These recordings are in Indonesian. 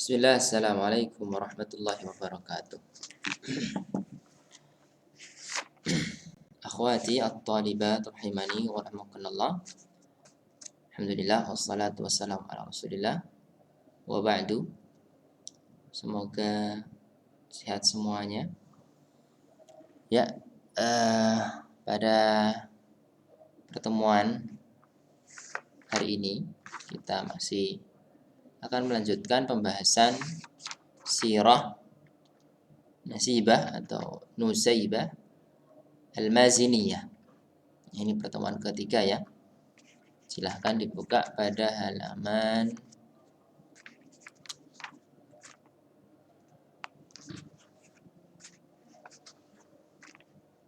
Bismillah, Assalamualaikum warahmatullahi wabarakatuh. Akhwati at-talibat rahimani wa rahmakumullah. Alhamdulillah wassalatu wassalamu ala Rasulillah wa ba'du. Semoga sehat semuanya. Ya, pada pertemuan hari ini kita masih akan melanjutkan pembahasan sirah Nasibah atau Nusaibah Al-Maziniyah. Ini pertemuan ketiga ya. Silahkan dibuka pada halaman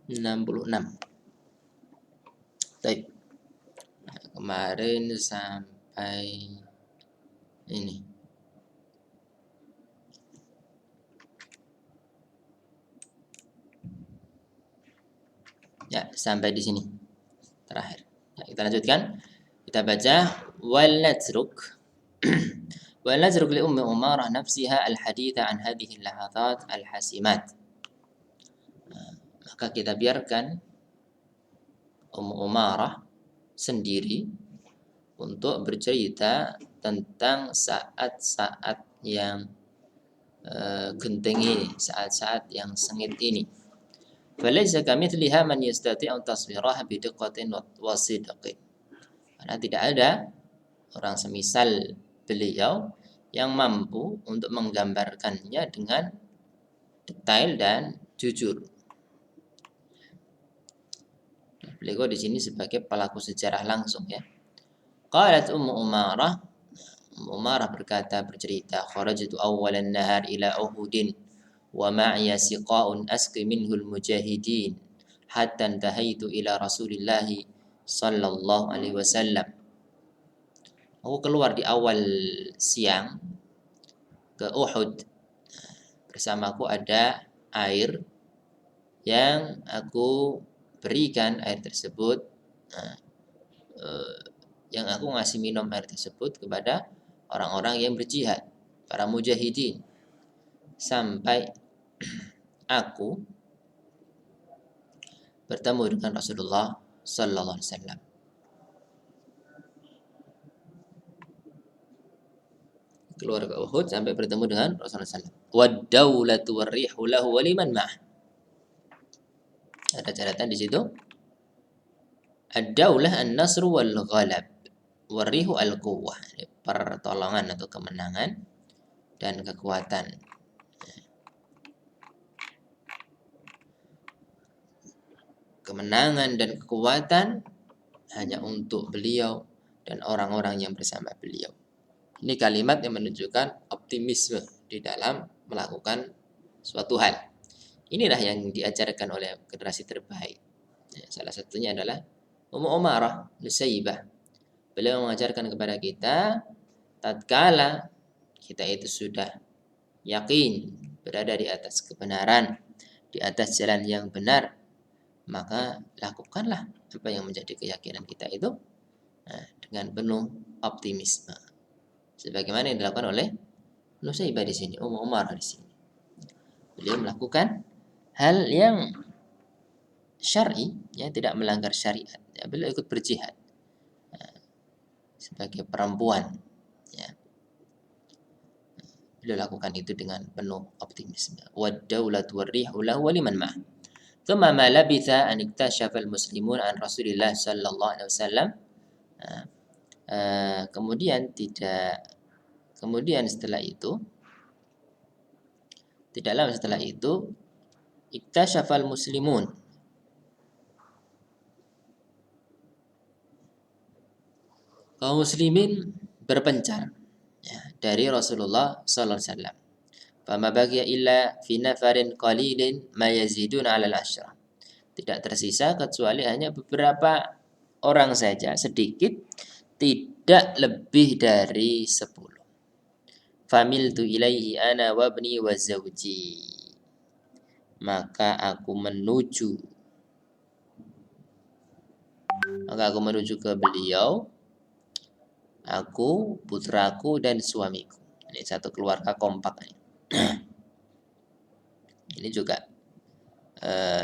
66. Baik. Nah, kemarin sampai ini. Ya, sampai di sini. Terakhir. Ya, kita lanjutkan. Kita baca wal natruk wal natruk li ummi Umarah nafsiha al-haditha an hadhihi al-lahazat al-hasimat. Maka kita biarkan Ummu Umarah sendiri untuk bercerita tentang saat-saat yang genting ini, saat-saat yang sengit ini. Falaysa kamitsliha man yastati'u taswiraha bidiqqatin wa sidqin. Karena tidak ada orang semisal beliau yang mampu untuk menggambarkannya dengan detail dan jujur. Beliau di sini sebagai pelaku sejarah langsung ya. Qalat Ummu Umarah bercerita, kharajtu awwalan nahar ila Uhudin wa ma'iya siqa'un asqi minhu al-mujahidin hatta intahaitu ila Rasulillah sallallahu alaihi wasallam. Aku keluar di awal siang ke Uhud. Bersamaku ada air yang aku berikan air tersebut, yang aku ngasih minum air tersebut kepada orang-orang yang berjihad, para mujahidin, sampai aku bertemu dengan Rasulullah sallallahu alaihi wasallam. Keluar ke Uhud sampai bertemu dengan Rasulullah sallallahu alaihi wasallam. Wad-daulatu war-rihu lahu wa liman ma'ah. Ada catatan di situ. Ad-daulah an-nasru wal ghalab, war-rihu al-quwwah. Pertolongan atau kemenangan dan kekuatan. Kemenangan dan kekuatan hanya untuk beliau dan orang-orang yang bersama beliau. Ini kalimat yang menunjukkan optimisme di dalam melakukan suatu hal. Inilah yang diajarkan oleh generasi terbaik. Ya, salah satunya adalah Ummu Umarah Nusaibah. Beliau mengajarkan kepada kita, tatkala kita itu sudah yakin berada di atas kebenaran, di atas jalan yang benar, maka lakukanlah apa yang menjadi keyakinan kita itu dengan penuh optimisme. Sebagaimana yang dilakukan oleh Nusaibah di sini, Ummu Umarah di sini. Beliau melakukan hal yang syar'i, ya, tidak melanggar syariat. Ya, beliau ikut berjihad sebagai perempuan. Ya. Beliau lakukan itu dengan penuh optimisme. Wad-daulatu war-rihu lahu wa liman ma'ah. Thumma ma labitha an iktashafa al-muslimun an Rasulillah sallallahu alaihi wasallam. Kemudian setelah itu, tidak lama setelah itu, iktashafal muslimun, kaum muslimin berpencar ya, dari Rasulullah sallallahu alaihi wasallam. Fama baqiya illa fi nafarin qalilin ma yaziduna 'ala al-'ashra. Tidak tersisa kecuali hanya beberapa orang saja, sedikit, tidak lebih dari 10. Familtu ilaihi ana wa ibni wa zawji. Maka aku menuju ke beliau, aku, putraku dan suamiku. Ini satu keluarga kompak. Ini juga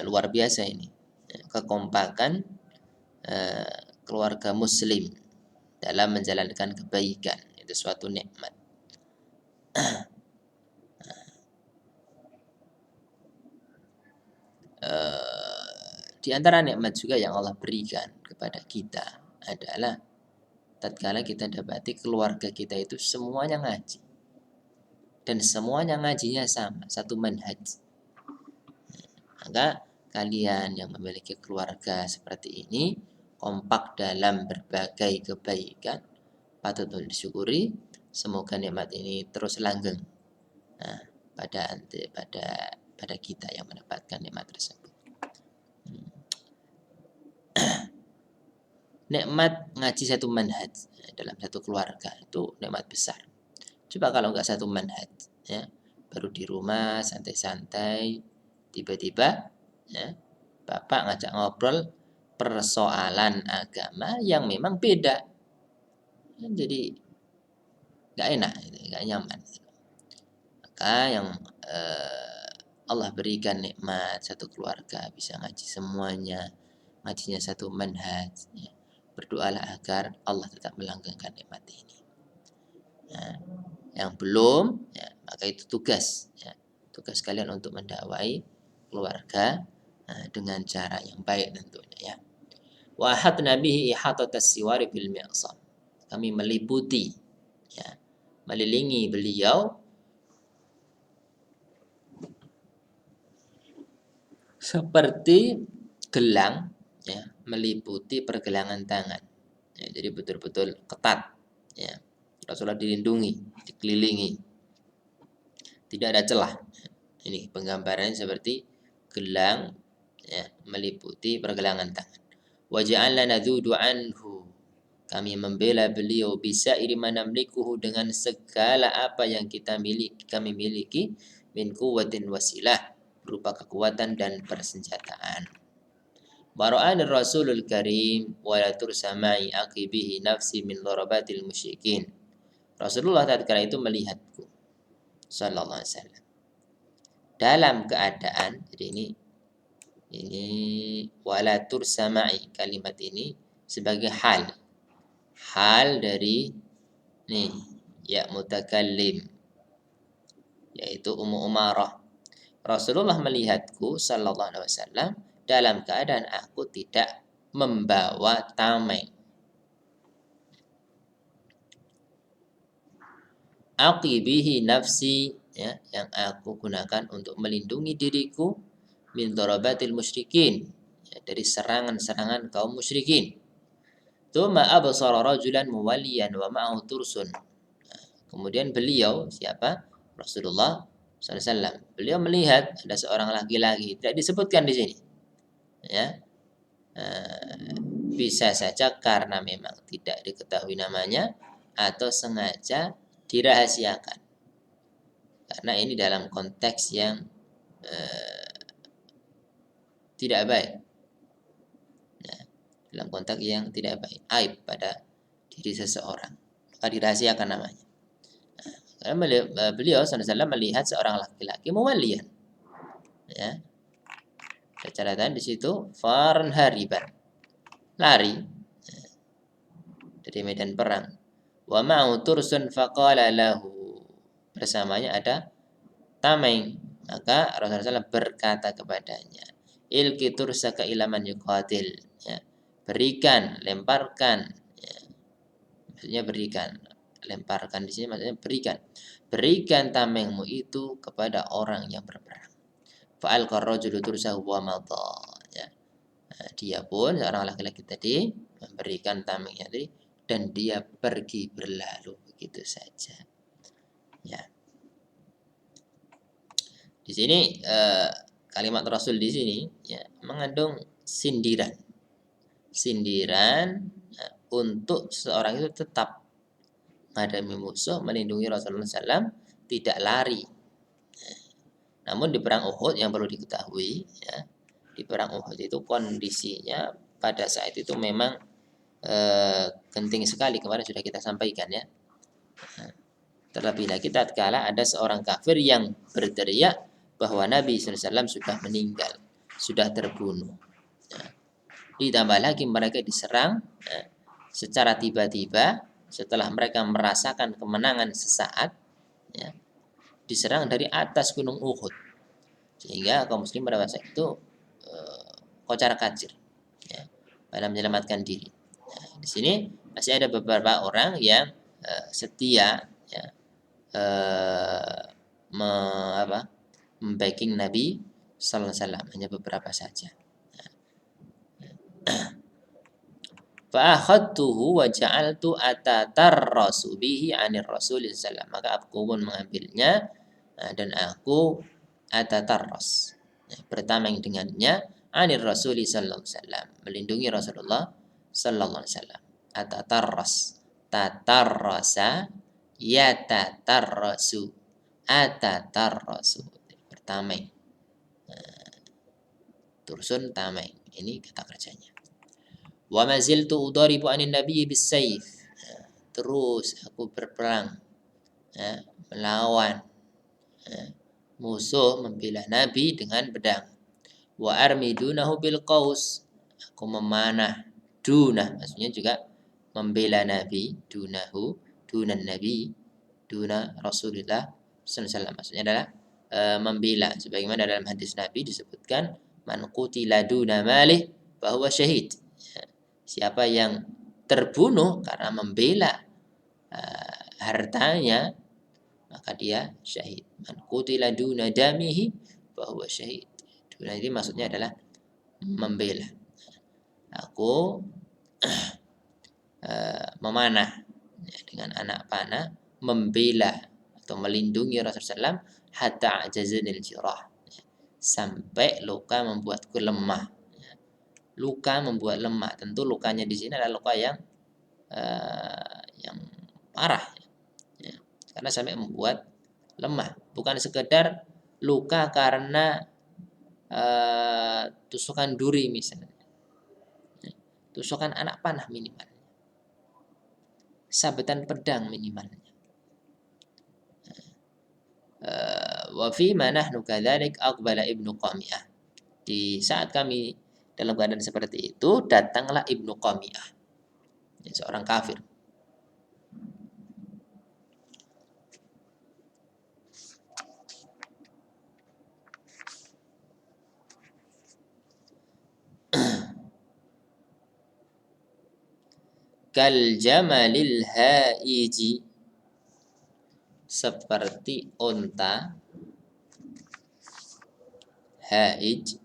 luar biasa ini. Kekompakan keluarga muslim dalam menjalankan kebaikan. Itu suatu nikmat. Di antara nikmat juga yang Allah berikan kepada kita adalah tatkala kita dapati keluarga kita itu semuanya ngaji. Dan semuanya ngajinya sama, satu manhaj. Maka kalian yang memiliki keluarga seperti ini kompak dalam berbagai kebaikan, patut untuk disyukuri. Semoga nikmat ini terus langgeng pada kita yang mendapatkan nikmat tersebut. Nikmat ngaji satu manhaj dalam satu keluarga itu nikmat besar. Coba kalau nggak satu manhaj, ya, baru di rumah santai-santai, tiba-tiba, ya, bapak ngajak ngobrol persoalan agama yang memang beda, jadi nggak enak, nggak nyaman. Maka yang Allah berikan nikmat satu keluarga bisa ngaji semuanya, ngajinya satu manhaj, ya. Berdoalah agar Allah tetap melanggengkan nikmat ini. Nah, yang belum, ya, maka itu tugas, ya, tugas kalian untuk mendakwai keluarga dengan cara yang baik tentunya, ya. Wa ahatna bihi ihatatas siwari bil mi'sam. Kami meliputi, ya, melilingi beliau seperti gelang, ya, meliputi pergelangan tangan, ya, jadi betul-betul ketat, ya. Rasulullah dilindungi, dikelilingi, tidak ada celah. Ini penggambarannya seperti gelang, ya, meliputi pergelangan tangan. Wa ja'alna nadhudu anhu. Kami membela beliau bisa mana namlikuhu dengan segala apa yang kami miliki min quwwatin wasilah, berupa kekuatan dan persenjataan. Bara'an Rasulul Karim wa la tursamai aqibihi nafsi min darabatil musyrikin. Rasulullah tatkala itu melihatku sallallahu alaihi wasallam dalam keadaan, jadi ini wala tursamai, kalimat ini sebagai hal dari ya mutakallim, yaitu Ummu Umarah. Rasulullah melihatku sallallahu alaihi wasallam dalam keadaan aku tidak membawa tameng. Aqibihi nafsi, ya, yang aku gunakan untuk melindungi diriku min darabatil musyrikin, ya, dari serangan-serangan kaum musyrikin. Tsumma absara rajulan muwalliyan wa ma'ahu tursun. Kemudian beliau, siapa? Rasulullah SAW. Beliau melihat ada seorang laki-laki, tidak disebutkan di sini, ya. Bisa saja karena memang tidak diketahui namanya atau sengaja dirahasiakan. Karena ini dalam konteks yang tidak baik. Ya, dalam konteks yang tidak baik, aib pada diri seseorang, maka dirahasiakan namanya. Beliau SAW melihat seorang laki-laki muwalliyan, ya. Catatan di situ faran hariban, lari, ya, dari medan perang. Wa ma'u tursun faqala lahu, bersamanya ada tameng, maka Rasulullah SAW berkata kepadanya, ilki tursaka ilaman yuqatil, ya, berikan, lemparkan, ya. Maksudnya berikan, lemparkan di sini maksudnya berikan tamengmu itu kepada orang yang berperang. Fa'alqa ar-rajulu tursahu wa madha, ya. Nah, dia pun seorang laki-laki tadi memberikan tamengnya tadi dan dia pergi berlalu begitu saja, ya. Di sini kalimat Rasul di sini, ya, mengandung sindiran, ya, untuk seorang itu tetap menghadapi musuh, melindungi Rasulullah SAW, tidak lari. Namun di perang Uhud yang perlu diketahui, ya, di perang Uhud itu kondisinya pada saat itu memang genting sekali, kemarin sudah kita sampaikan, ya. Terlebih lagi tatkala ada seorang kafir yang berteriak bahwa Nabi SAW sudah meninggal, sudah terbunuh. Ya. Ditambah lagi mereka diserang secara tiba-tiba setelah mereka merasakan kemenangan sesaat, ya, diserang dari atas gunung Uhud, sehingga kaum muslim pada masa itu kocar kacir, ya, dalam menyelamatkan diri. Nah, di sini masih ada beberapa orang yang setia, ya, membacking Nabi Sallallahu Alaihi Wasallam, hanya beberapa saja. Fa'akhadtuhu wa ja'altu atatarrasu bihi 'anir Rasul sallallahu, maka aku pun mengambilnya dan aku atatarras, bertameng dengannya 'anir Rasul sallallahu alaihi wasallam, melindungi Rasulullah sallallahu alaihi wasallam. Atatarras, tatarrasa, yatatarrasu, atatarrasu, bertameng. Tursun tameng, ini kata kerjanya. Wa maziltu udaribu anin nabiyyi bisayf, terus aku berperang, melawan musuh, membela Nabi dengan pedang. Wa armi dunahu bil qaus, aku memanah. Dunah maksudnya juga membela Nabi, dunahu, dunan Nabi, duna Rasulullah sallallahu alaihi wasallam, maksudnya adalah membela, sebagaimana dalam hadis Nabi disebutkan man qutila duna malih bahwa syahid. Siapa yang terbunuh karena membela hartanya, maka dia syahid. Man qutila duna damihi bahwa syahid. Duna ini maksudnya adalah membela. Aku memanah dengan anak panah, membela atau melindungi Rasulullah SAW hatta ajazanil jirah, sampai luka membuatku lemah. Luka membuat lemah, tentu lukanya di sini adalah luka yang parah, ya. Karena sampai membuat lemah, bukan sekedar luka karena tusukan duri misalnya, tusukan anak panah minimal, sabetan pedang minimalnya. Wa fi ma nahnu kadzalik aqbala Ibnu Qami'ah. Di saat kami dalam keadaan seperti itu, datanglah Ibnu Qami'ah, seorang kafir. Kal jamalil haiji, seperti unta haij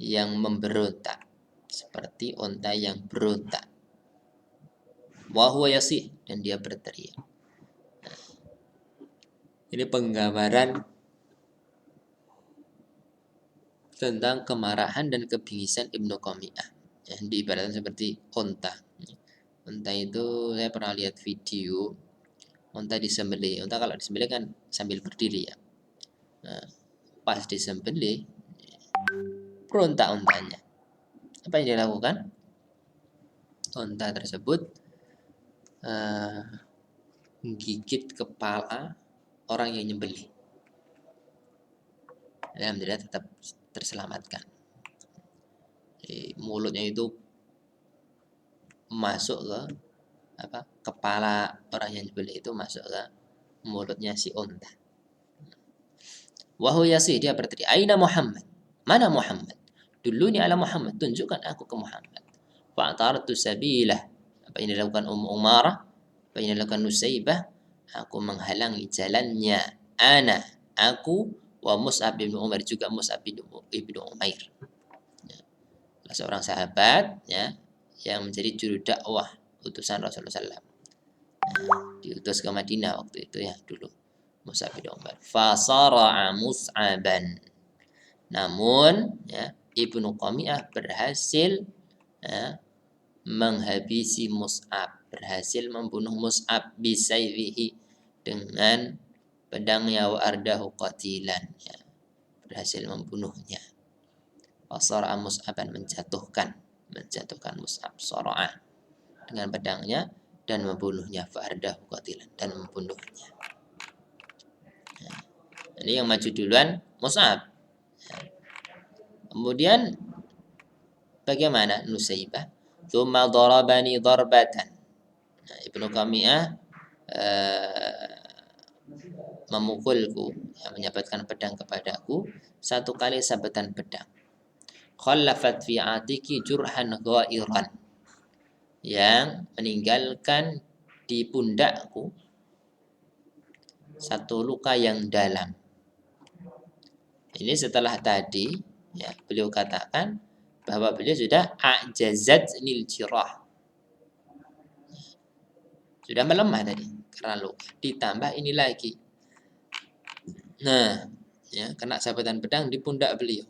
yang memberontak, seperti unta yang berontak. Wa huwa yasih, dan dia berteriak. Ini penggambaran tentang kemarahan dan kebingisan Ibnu Qami'ah, yang diibaratkan seperti unta. Unta itu saya pernah lihat video, unta disembelih. Unta kalau disembelih kan sambil berdiri, ya. Nah, pas disembelih, berontak untanya. Apa yang dilakukan? Unta tersebut menggigit kepala orang yang nyembelih. Alhamdulillah tetap terselamatkan. Mulutnya itu masuk ke kepala orang yang nyembelih, itu masuk ke mulutnya si unta. Wa huwa yasih, dia berteriak, aina Muhammad? Mana Muhammad? Duluni ala Muhammad, tunjukkan aku ke Muhammad. Fa'tartu sabilah, apa yang dilakukan Umarah, apa yang dilakukan Nusaybah, aku menghalangi jalannya. Aku wa Mus'ab bin Umar, juga Mus'ab bin Umair, seorang sahabat, ya, yang menjadi juru dakwah utusan Rasulullah SAW. Diutus ke Madinah waktu itu, ya, dulu Mus'ab bin Umar. Fasara'a Mus'aban, namun, ya, Ibnu Qami'ah berhasil, ya, menghabisi Mus'ab, berhasil membunuh Mus'ab bisayfihi, dengan pedangnya, wa ardahu qatilan, ya, berhasil membunuhnya. Fasara'a Mus'aban, menjatuhkan Mus'ab, sara'a, dengan pedangnya, dan membunuhnya, fa'ardahu qatilan, dan membunuhnya. Ini yang maju duluan Mus'ab. Kemudian bagaimana Nusaybah? Tsumma darabani darbatan. Nah, Ibnu Qami'ah memukulku, menyabetkan pedang kepadaku 1 kali sabetan pedang. Khallafat fi atiki jurhan ghairan, yang meninggalkan di pundakku 1 luka yang dalam. Ini setelah tadi ya, beliau katakan bahwa beliau sudah ajazat nil jirah, sudah melemah tadi karena luka, ditambah ini lagi. Nah, ya, kena sabetan pedang di pundak beliau,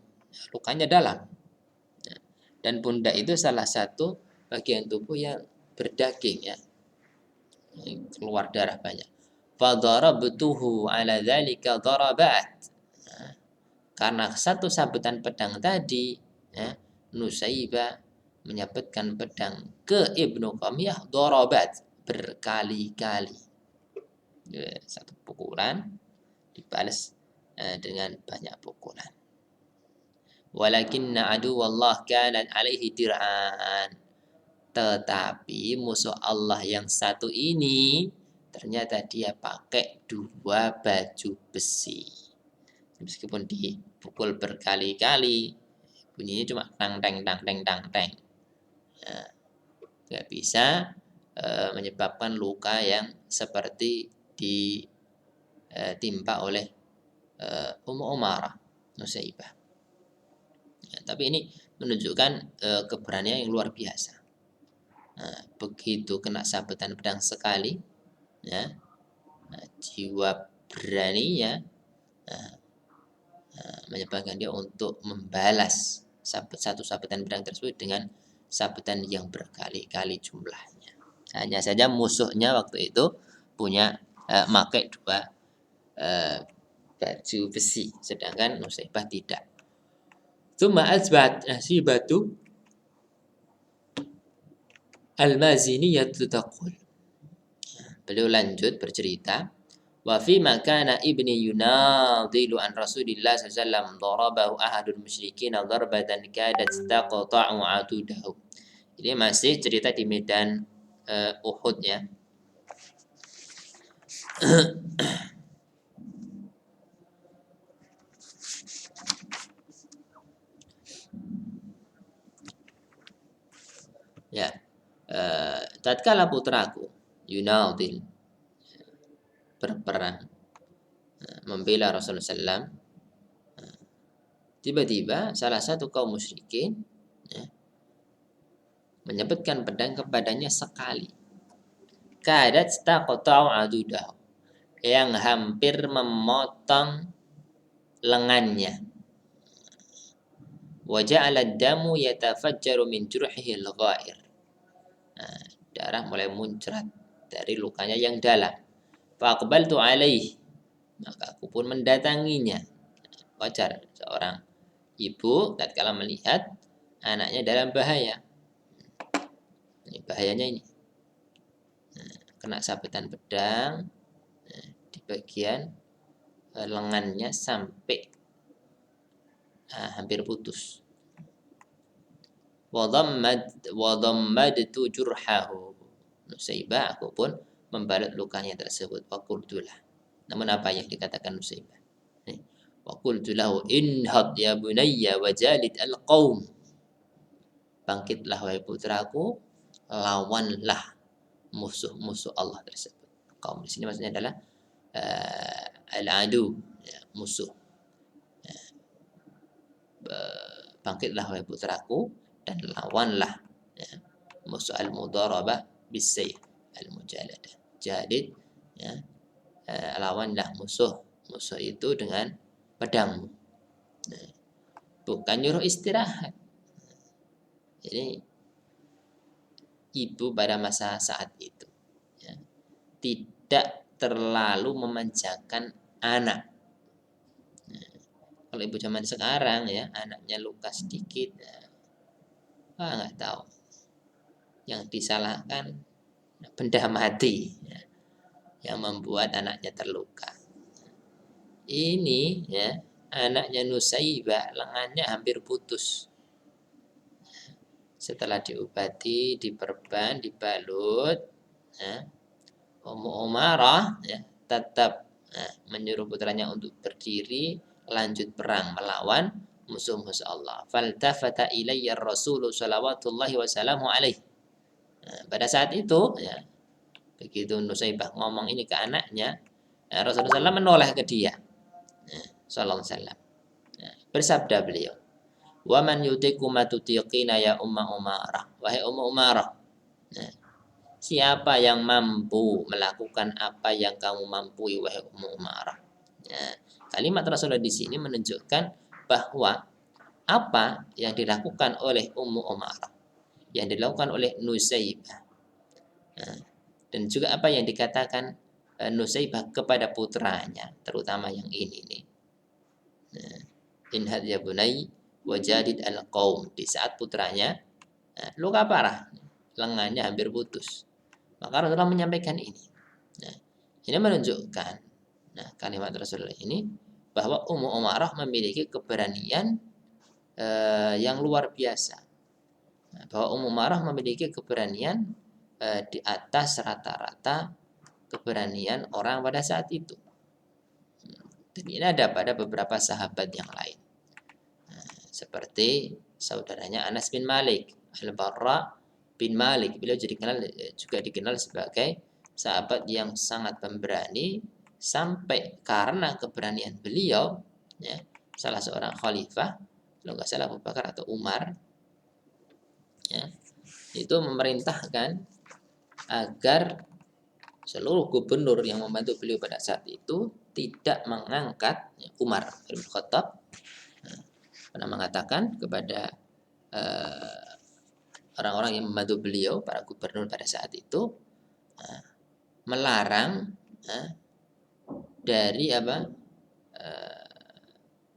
lukanya dalam. Dan pundak itu salah satu bagian tubuh yang berdaging, ya, keluar darah banyak. Fadarabtuhu ala dzalika darabat. Karena 1 sabetan pedang tadi, ya, Nusaybah menyabetkan pedang ke Ibnu Qamiyah darabat, berkali-kali. 1 pukulan dibalas dengan banyak pukulan. Walakinna aduwallah kanat alaihi dir'an. Tetapi musuh Allah yang satu ini ternyata dia pakai 2 baju besi. Meskipun dipukul berkali-kali, bunyinya cuma tang teng tang teng tang teng. Ya, nggak bisa menyebabkan luka yang seperti ditimpa oleh Ummu Umarah Nusaybah. Ya, tapi ini menunjukkan keberanian yang luar biasa. Nah, begitu kena sabetan pedang sekali, ya, jiwa beraninya menyebabkan dia untuk membalas 1 sabetan pedang tersebut dengan sabetan yang berkali-kali jumlahnya. Hanya saja musuhnya waktu itu punya pakai 2 baju besi, sedangkan Nusaybah tidak. Tsumma asbat nasibatu al-Maziniyatu taqul. Beliau lanjut bercerita, wa fi makana ibni yunadilu an Rasulillah sallallahu alaihi wasallam darabahu ahadul musyrikin darbatan kadat taqta'u atudahu. Ini masih cerita di medan Uhud, ya. Ya, tatkala putraku Yunadil berperang membela Rasulullah SAW, tiba-tiba salah satu kaum musyrikin, ya, menyebutkan pedang kepadanya sekali. Kadat taqta'u adudahu, yang hampir memotong lengannya. Wa ja'ala ad-damu yatafajjaru min jurhihi al-ghair. Nah, darah mulai muncrat dari lukanya yang dalam. Fa aqbaltu alaihi, maka aku pun mendatanginya. Wajar seorang ibu tatkala melihat anaknya dalam bahaya. Ini bahayanya ini. Nah, kena sabetan pedang di bagian lengannya sampai hampir putus. Wa dhammadtu jurhahu. Nusaybah, aku pun membalut lukanya tersebut. Wa qultulah. Namun apa yang dikatakan Nusaybah? Wa qultu lahu inhad ya bunayya wa jalid al-qaum. Bangkitlah wahai putraku, lawanlah musuh-musuh Allah tersebut. Kaum di sini maksudnya adalah al-adu, ya, musuh. Bangkitlah wahai putraku dan lawanlah, ya, musuh al-mudarabah bisayf al-mujaladah. Jadi, ya, lawanlah musuh itu dengan pedang. Nah, bukan nyuruh istirahat. Jadi ibu pada masa saat itu, ya, tidak terlalu memanjakan anak. Kalau ibu zaman sekarang, ya, anaknya luka sedikit, nggak tahu. Yang disalahkan benda mati ya, yang membuat anaknya terluka. Ini ya, anaknya Nusaibah lengannya hampir putus. Setelah diobati, diperban, dibalut, ya, Ummu Umarah ya, tetap menyuruh putranya untuk berdiri, lanjut perang melawan musuh-musuh Allah. Faltafata ilayya Rasul sallallahu wasallamu alaihi. Pada saat itu ya, begitu Nusaibah ngomong ini ke anaknya, ya, Rasulullah SAW menoleh ke dia. Ya, sallallahu alaihi wasallam. Ya, bersabda beliau, "Wa man yutiqu ma tutiqina ya Umma Umarah." Wahai Ummu Umarah, ya, siapa yang mampu melakukan apa yang kamu mampu, wahai Ummu Umarah? Ya, kalimat Rasulullah di sini menunjukkan bahwa apa yang dilakukan oleh Ummu Umarah, yang dilakukan oleh Nusaibah, dan juga apa yang dikatakan Nusaibah kepada putranya, terutama yang ini nih. Inhad ya bunai wajadid al-qaum, di saat putranya luka parah, lengannya hampir putus. Maka Rasulullah menyampaikan ini. Nah, ini menunjukkan kalimat Rasulullah ini bahwa Ummu Umarah memiliki keberanian yang luar biasa. Bahwa Ummu Umarah memiliki keberanian di atas rata-rata keberanian orang pada saat itu. Dan ini ada pada beberapa sahabat yang lain. Seperti saudaranya Anas bin Malik, Al-Barra bin Malik. Beliau juga dikenal sebagai sahabat yang sangat pemberani, sampai karena keberanian beliau, ya, salah seorang khalifah, kalau nggak salah Abu Bakar atau Umar, ya, itu memerintahkan agar seluruh gubernur yang membantu beliau pada saat itu tidak mengangkat, ya, Umar bin Khattab pernah mengatakan kepada orang-orang yang membantu beliau, para gubernur pada saat itu, melarang dari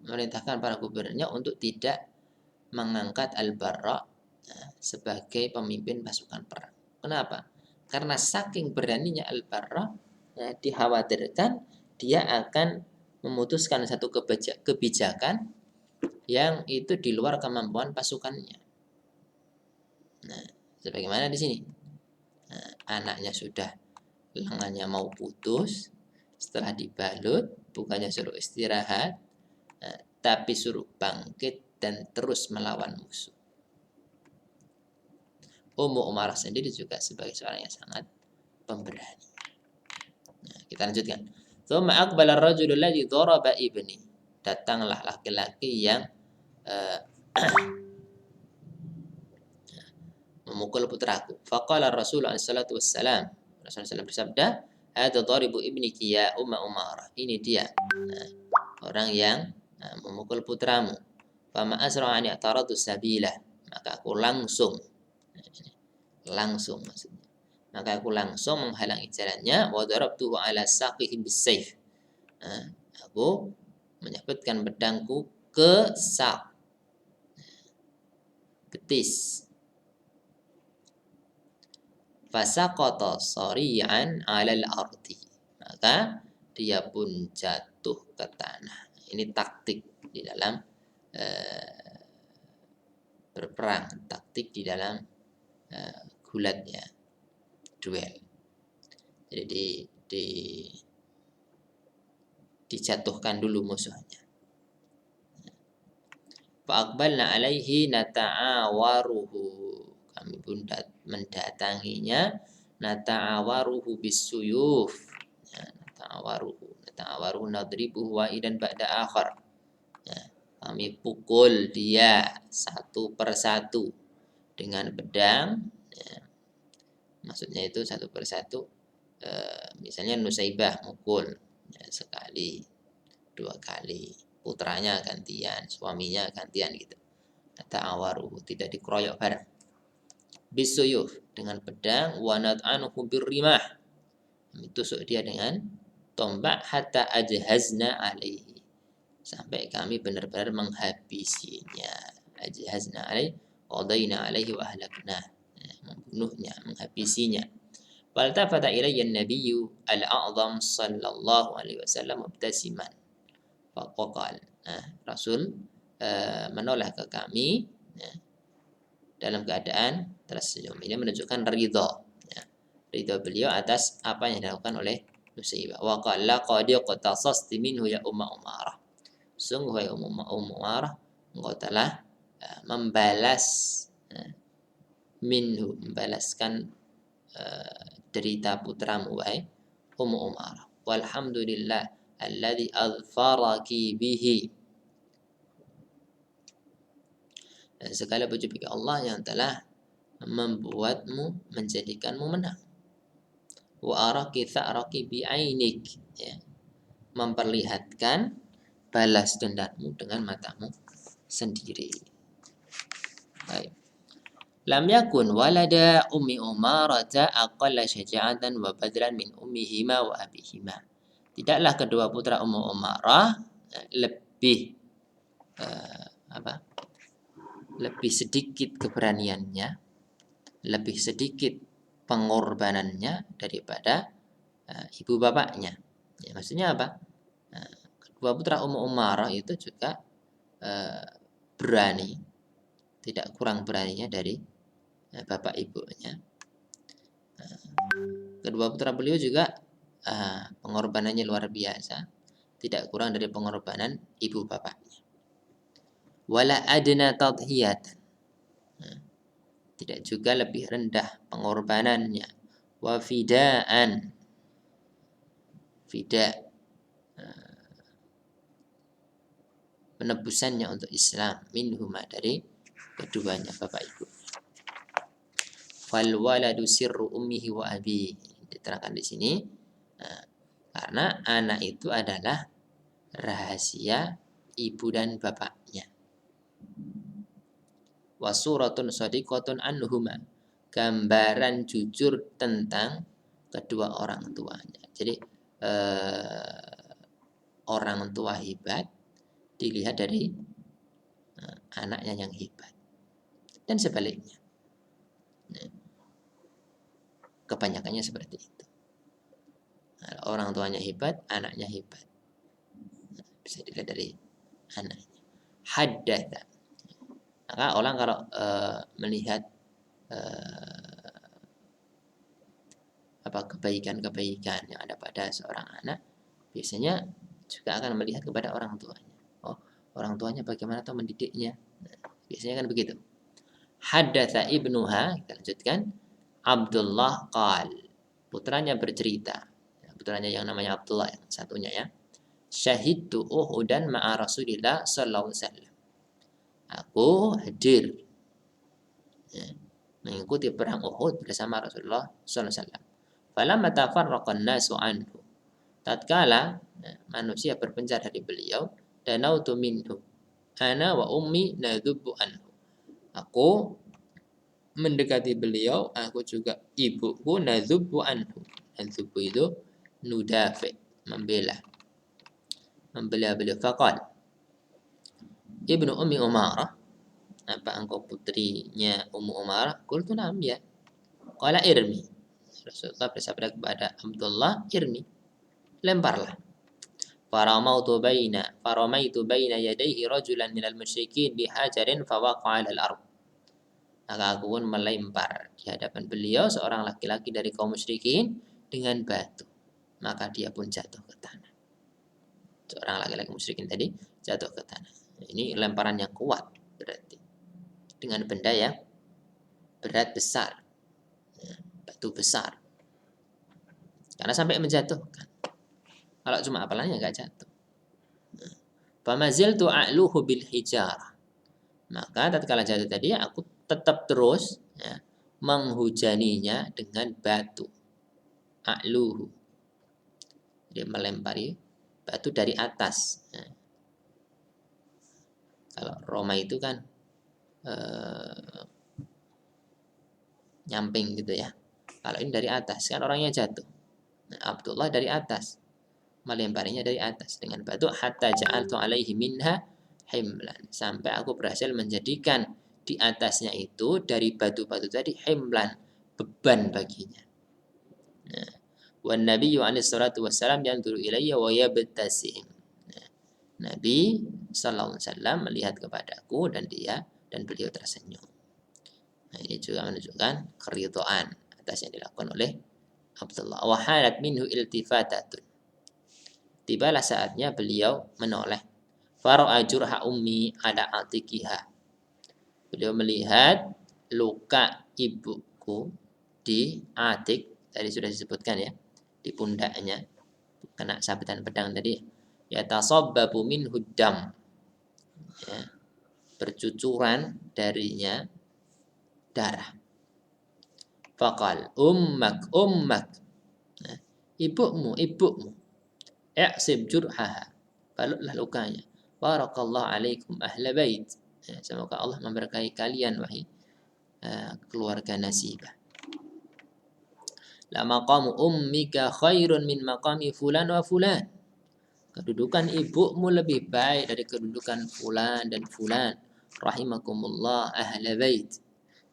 memerintahkan para gubernurnya untuk tidak mengangkat Al-Barra sebagai pemimpin pasukan perang. Kenapa? Karena saking beraninya Al-Barra, dikhawatirkan dia akan memutuskan satu kebijakan yang itu di luar kemampuan pasukannya. Nah, sebagaimana di sini, anaknya sudah lengannya mau putus, setelah dibalut, bukannya suruh istirahat, tapi suruh bangkit dan terus melawan musuh. Ummu Umarah sendiri juga sebagai seorang yang sangat pemberani. Nah, kita lanjutkan. Tsumma aqbala ar-rajulu alladhi daraba ibni. Datanglah laki-laki yang memukul putraku. Faqala Rasulullah sallallahu alaihi wasallam, Rasulullah bersabda, "Hadza daribu ibniki ya Umma Umarah." Ini dia, orang yang memukul putramu. Fama asra an ya'taradu sabila. Maka aku langsung maksudnya. Maka aku langsung menghalangi jalannya, wa darabtuhu ala saqihi bisayf. Aku menyabetkan pedangku ke sak, betis. Fasaqata sari'an 'alal ardi. Maka dia pun jatuh ke tanah. Ini taktik di dalam berperang, taktik di dalam gulatnya, duel. Jadi dijatuhkan dulu musuhnya. Fa'aqbalna alaihi nata'awaruhu. Kami pun mendatanginya, nata'awaruhu bisuyuf. Nata'awaruhu nadribuhu wa'idan ba'da akhar. Kami pukul dia satu persatu dengan pedang. Maksudnya itu satu persatu. Misalnya Nusaibah mukul sekali, dua kali, putranya gantian, suaminya gantian gitu. Ta'awaruhu, tidak dikeroyok bareng. Bisuyuf, dengan pedang, wa nad'anuhu birrimah. Tusuk dia dengan tombak, hatta ajhazna alaihi, sampai kami benar-benar menghabisinya. Ajhazna alaihi, qadaina alaihi wa ahlakna, membunuhnya, menghabisinya. Waltafata ilayya an-nabiyyu al-a'zam sallallahu alaihi wasallam mubtasiman. Faqala. Rasul menoleh ke kami dalam keadaan tersenyum. Ini menunjukkan ridha. Ridha beliau atas apa yang dilakukan oleh Nusaybah. Wa qala qad qatasasti minhu ya Umma Umarah. Sungguh ya Umma Umarah, engkau telah membalas minhu, membalaskan derita putramu wahai Ummu Umarah. Walhamdulillah alladzi azfaraki bihi. Segala puji bagi Allah yang telah membuatmu, menjadikanmu menang. Wa araki tha'raki bi'ainik, ya. Memperlihatkan balas dendammu dengan matamu sendiri. Baik. Lam yakun walada ummi Umarata aqalla syaja'atan wa badran min ummihima wa abihima. Tidaklah kedua putra Ummu Umarah lebih lebih sedikit keberaniannya, lebih sedikit pengorbanannya daripada ibu bapaknya. Ya, maksudnya apa? Kedua putra Ummu Umarah itu juga berani, tidak kurang beraninya dari bapak ibunya. Kedua putra beliau juga pengorbanannya luar biasa, tidak kurang dari pengorbanan ibu bapaknya. Wala adna tadhiyatan, tidak juga lebih rendah pengorbanannya. Wa fidaan, fida, penebusannya untuk Islam, minhuma, dari keduanya bapak ibu. Fal waladu sirru ummihi wa abi, diterangkan di sini karena anak itu adalah rahasia ibu dan bapaknya. Wa suratun shadiqatun anhuma, gambaran jujur tentang kedua orang tuanya. Jadi orang tua hebat dilihat dari anaknya yang hebat, dan sebaliknya. Kebanyakannya seperti itu. Orang tuanya hebat, anaknya hebat. Bisa dilihat dari anaknya. Haddatha. Maka orang kalau melihat kebaikan-kebaikan yang ada pada seorang anak, biasanya juga akan melihat kepada orang tuanya. Oh, orang tuanya bagaimana atau mendidiknya. Biasanya kan begitu. Haddatha ibnuha, kita lanjutkan. Abdullah qal, putranya bercerita. Putranya yang namanya Abdullah, yang satunya ya. Syahidtu Uhudan ma'a Rasulillah sallallahu alaihi wasallam. Aku hadir mengikuti perang Uhud bersama Rasulullah sallallahu alaihi wasallam. Falamma tafarraqan nasu anhu, tatkala manusia berpencar dari beliau, danautu minhu ana wa ummi nadhubbu anhu. Aku mendekati beliau, aku juga ibuku nadhubbu anhu. Nadhubbu itu nudafi, membela beliau. Faqal, ibnu ummi Umarah, apa engkau putrinya Ummu Umarah? Qultu na'am, ya. Qala irmi. Rasulullah bersabda kepada Abdullah, irmi, lemparlah. Faramaitu baina yadayhi rajulan minal musyrikin bihajarin fawaqa'a 'alal ardh. Maka aku pun melempar di hadapan beliau seorang laki-laki dari kaum musyrikin dengan batu. Maka dia pun jatuh ke tanah. Seorang laki-laki musyrikin tadi jatuh ke tanah. Ini lemparan yang kuat berarti. Dengan benda yang berat besar. Batu besar. Karena sampai menjatuhkan. Kalau cuma apalannya enggak jatuh. Famaziltu a'luhu bil hijarah. Maka tatkala jatuh tadi aku tetap terus menghujaninya dengan batu. A'luhu. Dia melempari batu dari atas. Kalau Roma itu kan nyamping gitu ya. Kalau ini dari atas, kan orangnya jatuh. Abdullah dari atas, melemparinya dari atas dengan batu. Hatta ja'altu alaihi minha himlan, sampai aku berhasil menjadikan di atasnya itu dari batu-batu tadi himlan, beban baginya. Nah, wan nabiyyu alaihi salatu wassalam yanzuru ilayya wa yabtasim. Nah, Nabi sallallahu alaihi wasallam melihat kepadaku dan beliau tersenyum. Nah, ini juga menunjukkan keridhaan atas yang dilakukan oleh Abdullah. Wa halat minhu iltifatatun. Tibalah saatnya beliau menoleh. Fara'a jurha ummi ala atikiha. Beliau melihat luka ibuku di atik, tadi sudah disebutkan ya, di pundaknya, kena sabetan pedang tadi. Ya tasabbabu minhu dam. Ya, bercucuran darinya darah. Faqal ummak. Nah, ibumu. I'sib jurhaha. Balutlah lukanya. Barakallahu alaikum ahla bait. Ya, semoga Allah memberkahi kalian wahai keluarga Nasibah. La maqamu ummika khairun min maqami fulan wa fulan. Kedudukan ibumu lebih baik dari kedudukan fulan dan fulan. Rahimakumullah ahla bait.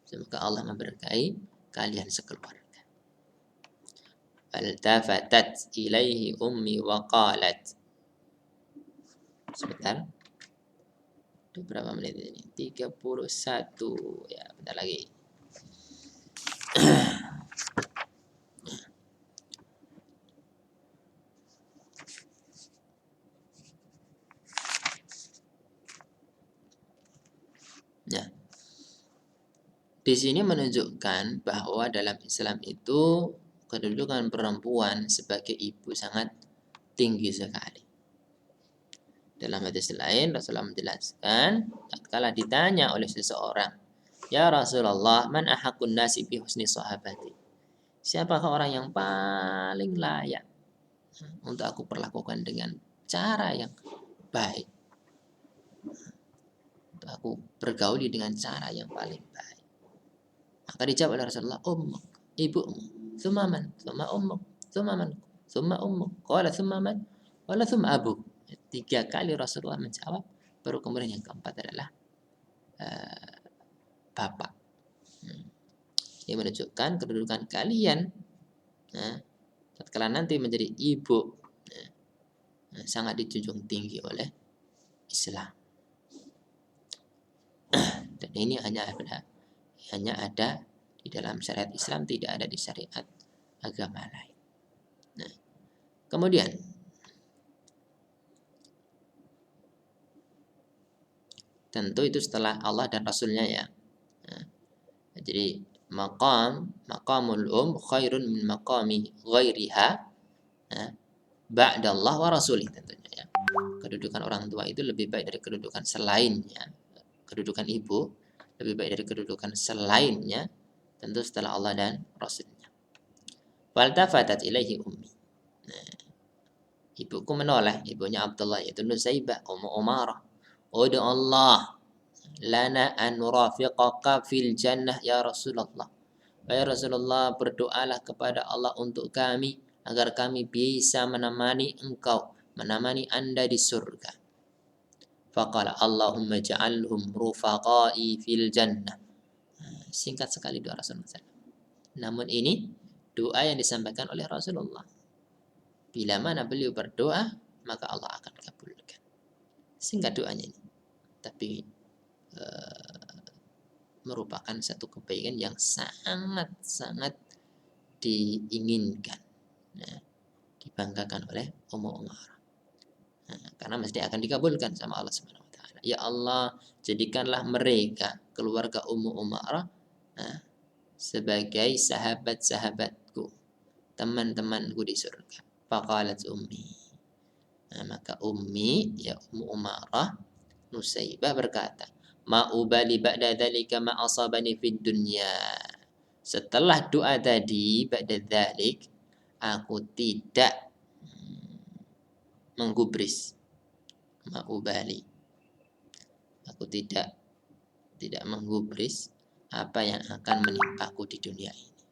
Semoga Allah memberkahi kalian sekeluarga. Faltafatat ilaihi ummi wa qalat. Sebentar. Itu berapa menit ini? 31. Ya, bentar lagi. Ya. Di sini menunjukkan bahwa dalam Islam itu kedudukan perempuan sebagai ibu sangat tinggi sekali. Dalam hadis lain Rasulullah menjelaskan, tatkala ditanya oleh seseorang, "Ya Rasulullah, man ahakun nasi bi husni sahabati?" Siapakah orang yang paling layak untuk aku perlakukan dengan cara yang baik? Untuk aku bergauli dengan cara yang paling baik. Maka dijawab oleh Rasulullah, ummuk, ibumu, thumma man, thumma ummuk, thumma man, thumma ummuk, qala thumma man, qala thumma abuk. 3 kali Rasulullah menjawab, baru kemudian yang keempat adalah bapak. Ini menunjukkan kedudukan kalian tatkala nanti menjadi ibu sangat dijunjung tinggi oleh Islam. Dan ini hanya ada di dalam syariat Islam, tidak ada di syariat agama lain. Nah, kemudian tentu itu setelah Allah dan Rasulnya ya. Nah, jadi maqamul khairun min maqami ghairiha ba'dallah wa rasulih tentunya ya. Kedudukan orang tua itu lebih baik dari kedudukan selainnya. Kedudukan ibu lebih baik dari kedudukan selainnya, tentu setelah Allah dan Rasulnya. Faltafatat ilaihi ummi. Nah, ibuku menoleh, ibunya Abdullah yaitu Nusaibah Ummu Umarah. Udu Allah lana an nurafiqaka fil jannah ya Rasulullah. Ya Rasulullah, berdoalah kepada Allah untuk kami agar kami bisa menemani engkau, menemani Anda di surga. Faqala Allahumma ja'alhum rufaqai fil jannah. Singkat sekali doa Rasulullah. Namun ini doa yang disampaikan oleh Rasulullah. Bila mana beliau berdoa, maka Allah akan kabulkan. Singkat doanya ini. Tapi merupakan satu kebaikan yang sangat-sangat diinginkan. Nah, dibanggakan oleh Ummu Umarah. Karena mesti akan dikabulkan sama Allah Subhanahu wa taala. Ya Allah, jadikanlah mereka keluarga Ummu Umarah sebagai sahabat-sahabatku, teman-temanku di surga. Faqalat ummi. Maka ummi ya Ummu Umarah Nusaibah berkata, "Ma ubali ba'da dzalika ma asabani fid dunya." Setelah doa tadi, ba'da dzalik, aku tidak menggubris. Ma ubali. Aku tidak menggubris apa yang akan menimpaku di dunia ini.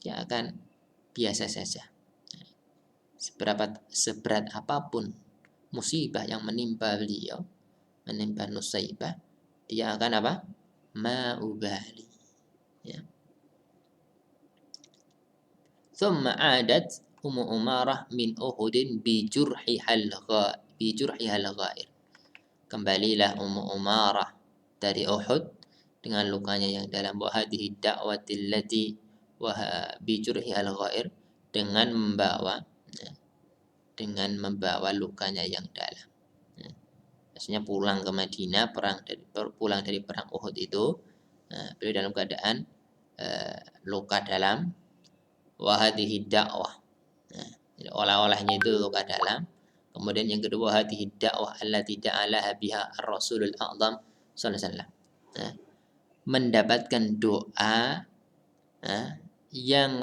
Dia akan biasa saja. Seberat apapun musibah yang menimpa beliau, menimpa Nusaibah, dia akan apa? Ma'ubali. Ya. Thumma adat Ummu Umarah min Uhudin bijurhihal ghair. Kembalilah Ummu Umarah dari Uhud dengan lukanya yang dalam, wa hadhihi da'watil lati wa bijurhihal ghair, dengan membawa lukanya yang dalam. Maksudnya pulang ke Madinah, pulang dari perang Uhud itu, beliau dalam keadaan luka dalam, wa hadhihi da'wah. Jadi olah-olahnya itu luka dalam. Kemudian yang kedua, hadhihi da'wah allati da'alaha biha ar-rasulul a'zam sallallahu alaihi wasallam. Mendapatkan doa yang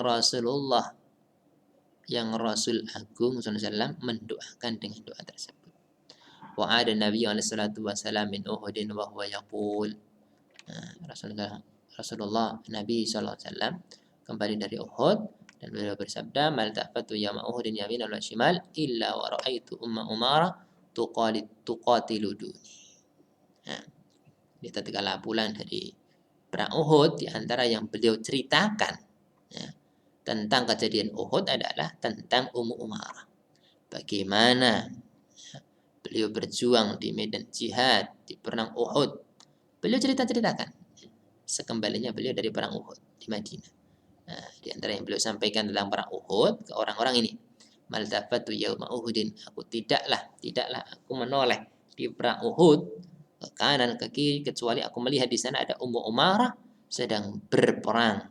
Rasul Agung sallallahu alaihi wasallam mendoakan dengan doa tersebut. Wa ada Nabi alaihi salatu wasallam min Uhudin wa huwa yaqul. Rasulullah Nabi sallallahu alaihi wasallam kembali dari Uhud dan beliau bersabda, mal ta'fatu yawma Uhudin yamin wal shimal illa wa ra'aitu umma Umara tuqatilu duni. Dia tatkala pulang dari perang Uhud, di antara yang beliau ceritakan tentang kejadian Uhud adalah tentang Ummu Umarah. Bagaimana beliau berjuang di medan jihad, di perang Uhud. Beliau ceritakan sekembalinya beliau dari perang Uhud di Madinah. Di antara yang beliau sampaikan tentang perang Uhud ke orang-orang ini, mal tafatu yauma Uhudin, aku tidaklah aku menoleh di perang Uhud ke kanan ke kiri kecuali aku melihat di sana ada Ummu Umarah sedang berperang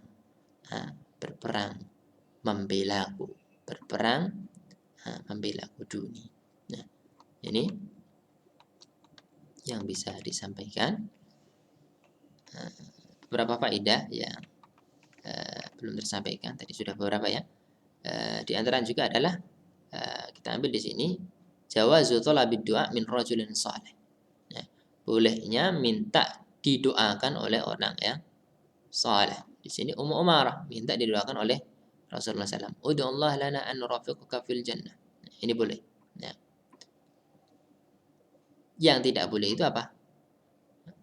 membelaku, membelaku duni. Nah, ini yang bisa disampaikan. Beberapa faedah yang belum tersampaikan tadi sudah beberapa ya. Di antara juga adalah kita ambil di sini jawazu talabid du'a min rajulin saleh. Bolehnya minta didoakan oleh orang yang saleh. Di sini Ummu Umarah minta didoakan oleh Rasulullah SAW. Ud'ullah lana an nurafiquka fil jannah. Ini boleh. Yang tidak boleh itu apa?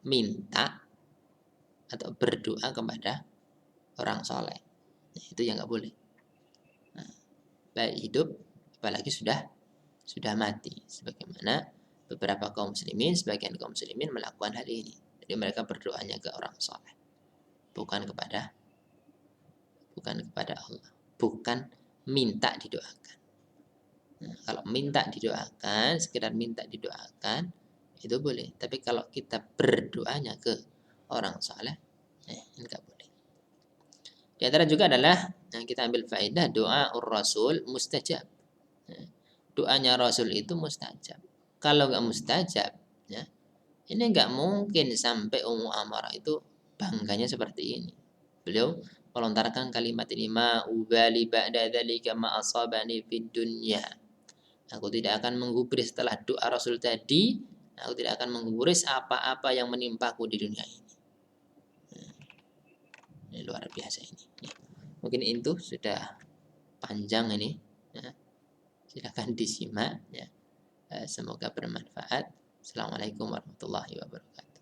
Minta atau berdoa kepada orang soleh. Itu yang nggak boleh. Baik hidup, apalagi sudah mati. Sebagaimana beberapa sebagian kaum muslimin melakukan hal ini. Jadi mereka berdoanya ke orang soleh, bukan kepada Allah, bukan minta didoakan. Kalau minta didoakan, sekedar minta didoakan, itu boleh. Tapi kalau kita berdoanya ke orang saleh, enggak boleh. Di antara juga adalah yang kita ambil faedah, doa Rasul mustajab. Doanya Rasul itu mustajab. Kalau enggak mustajab, ini enggak mungkin sampai Ummu Amarah itu bangganya seperti ini. Beliau melontarkan kalimat ini, ma ubali ba'da dzalika ma asabani fid dunya. Aku tidak akan menggubris setelah doa Rasul tadi. Aku tidak akan menggubris apa-apa yang menimpaku di dunia ini. Ini luar biasa ini. Mungkin itu sudah panjang ini. Silakan disimak. Semoga bermanfaat. Assalamualaikum warahmatullahi wabarakatuh.